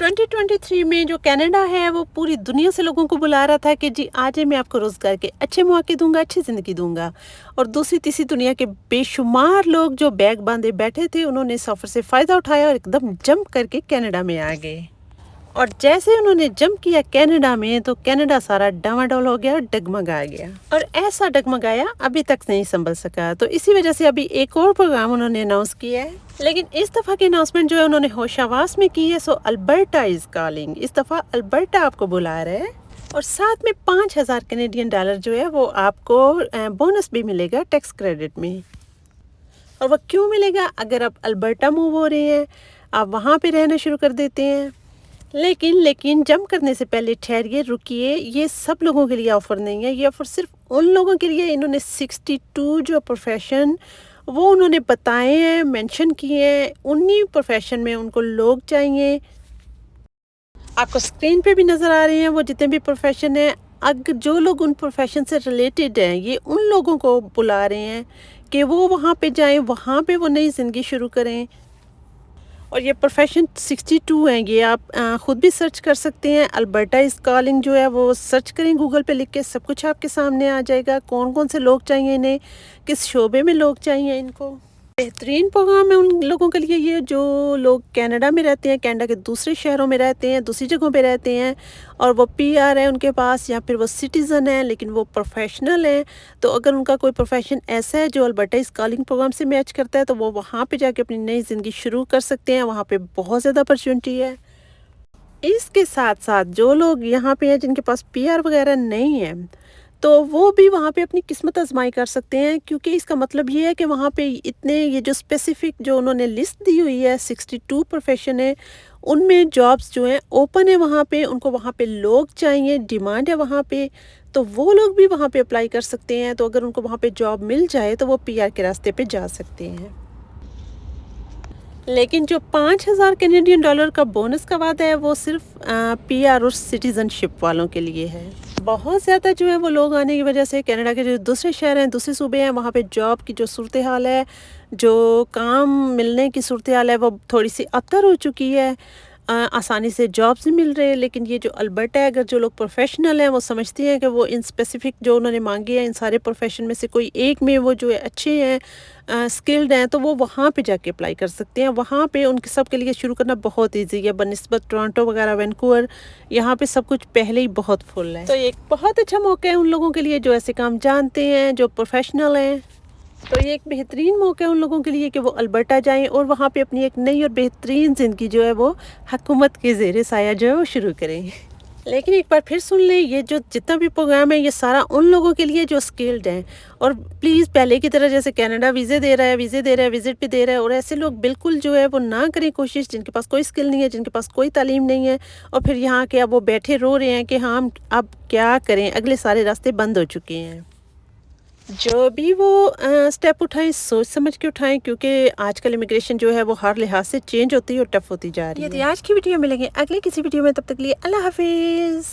2023 में जो कनाडा है वो पूरी दुनिया से लोगों को बुला रहा था कि जी आज मैं आपको रोज़गार के अच्छे मौके दूंगा, अच्छी ज़िंदगी दूंगा। और दूसरी तीसरी दुनिया के बेशुमार लोग जो बैग बांधे बैठे थे, उन्होंने इस ऑफर से फ़ायदा उठाया और एकदम जंप करके कनाडा में आ गए। और जैसे उन्होंने जंप किया कनाडा में, तो कनाडा सारा डामाडोल हो गया और डगमगा गया, और ऐसा डगमगाया अभी तक नहीं संभल सका। तो इसी वजह से अभी एक और प्रोग्राम उन्होंने अनाउंस किया है, लेकिन इस दफ़ा की अनाउंसमेंट जो है उन्होंने होशावास में की है। सो अल्बर्टा इज़ कॉलिंग, इस दफ़ा अल्बर्टा आपको बुला रहा है, और साथ में 5,000 कैनेडियन डॉलर जो है वो आपको बोनस भी मिलेगा टैक्स क्रेडिट में। और वह क्यों मिलेगा? अगर आप अल्बर्टा मूव हो रहे हैं, आप वहाँ पे रहना शुरू कर देते हैं। लेकिन जंप करने से पहले ठहरिए, रुकिए। ये सब लोगों के लिए ऑफ़र नहीं है, ये ऑफ़र सिर्फ उन लोगों के लिए। इन्होंने 62 जो प्रोफेशन वो उन्होंने बताए हैं, मेंशन किए हैं। उन्हीं प्रोफेशन में उनको लोग चाहिए। आपको स्क्रीन पे भी नज़र आ रहे हैं वो जितने भी प्रोफेशन हैं। अगर जो लोग उन प्रोफेशन से रिलेटेड हैं, ये उन लोगों को बुला रहे हैं कि वो वहाँ पे जाएं, वहाँ पे वो नई ज़िंदगी शुरू करें। और ये प्रोफेशन 62 हैं, ये आप ख़ुद भी सर्च कर सकते हैं। अल्बर्टा इज़ कॉलिंग जो है वो सर्च करें गूगल पे लिख के, सब कुछ आपके सामने आ जाएगा। कौन कौन से लोग चाहिए इन्हें, किस शोबे में लोग चाहिए इनको। बेहतरीन प्रोग्राम है उन लोगों के लिए, ये जो लोग कनाडा में रहते हैं, कनाडा के दूसरे शहरों में रहते हैं, दूसरी जगहों पे रहते हैं, और वो पीआर है उनके पास, या फिर वो सिटीज़न है लेकिन वो प्रोफेशनल हैं। तो अगर उनका कोई प्रोफेशन ऐसा है जो अल्बर्टा इज़ कॉलिंग प्रोग्राम से मैच करता है, तो वो वहाँ पे जाके अपनी नई ज़िंदगी शुरू कर सकते हैं। वहाँ पे बहुत ज़्यादा अपॉर्चुनिटी है। इसके साथ साथ जो लोग यहाँ पे हैं जिनके पास पीआर वगैरह नहीं है, तो वो भी वहाँ पे अपनी किस्मत आजमाई कर सकते हैं, क्योंकि इसका मतलब ये है कि वहाँ पे इतने, ये जो स्पेसिफिक जो उन्होंने लिस्ट दी हुई है 62 प्रोफेशन है, उनमें जॉब्स जो हैं ओपन है वहाँ पे। उनको वहाँ पे लोग चाहिए, डिमांड है वहाँ पे, तो वो लोग भी वहाँ पे अप्लाई कर सकते हैं। तो अगर उनको वहाँ पे जॉब मिल जाए तो वो पीआर के रास्ते पे जा सकते हैं। लेकिन जो 5,000 कैनेडियन डॉलर का बोनस का वादा है वो सिर्फ पीआर और सिटीज़नशिप वालों के लिए है। बहुत ज़्यादा जो है वो लोग आने की वजह से कनाडा के जो दूसरे शहर हैं, दूसरे सूबे हैं, वहाँ पे जॉब की जो सूरत हाल है, जो काम मिलने की सूरत हाल है, वो थोड़ी सी अबतर हो चुकी है। आसानी से जॉब्स नहीं मिल रहे। लेकिन ये जो अल्बर्टा है, अगर जो लोग प्रोफेशनल हैं वो समझते हैं कि वो इन स्पेसिफिक जो उन्होंने मांगे हैं इन सारे प्रोफेशन में से कोई एक में वो जो है अच्छे हैं, स्किल्ड हैं, तो वो वहाँ पे जाके अप्लाई कर सकते हैं। वहाँ पे उनके सब के लिए शुरू करना बहुत ईजी है बनिस्बत टोरंटो वगैरह, वैंकूवर, यहाँ पे सब कुछ पहले ही बहुत फुल है। तो ये एक बहुत अच्छा मौका है उन लोगों के लिए जो ऐसे काम जानते हैं, जो प्रोफेशनल हैं। तो ये एक बेहतरीन मौका है उन लोगों के लिए कि वो अल्बर्टा जाएं और वहाँ पे अपनी एक नई और बेहतरीन ज़िंदगी जो है वो हुकूमत के ज़ेरे साया जो है वो शुरू करें। लेकिन एक बार फिर सुन लें, ये जो जितना भी प्रोग्राम है ये सारा उन लोगों के लिए जो स्किल्ड हैं। और प्लीज़ पहले की तरह जैसे कनाडा वीज़े दे रहा है, विज़िट भी दे रहा है, और ऐसे लोग बिल्कुल जो है वो ना करें कोशिश, जिनके पास कोई स्किल नहीं है, जिनके पास कोई तालीम नहीं है, और फिर यहाँ के अब वो बैठे रो रहे हैं कि हाँ हम अब क्या करें, अगले सारे रास्ते बंद हो चुके हैं। जो भी वो स्टेप उठाएं सोच समझ के उठाएं, क्योंकि आजकल इमिग्रेशन जो है वो हर लिहाज से चेंज होती है और टफ होती जा रही है। ये थी आज की वीडियो, मिलेंगे अगले किसी वीडियो में, तब तक के लिए अल्लाह हाफिज़।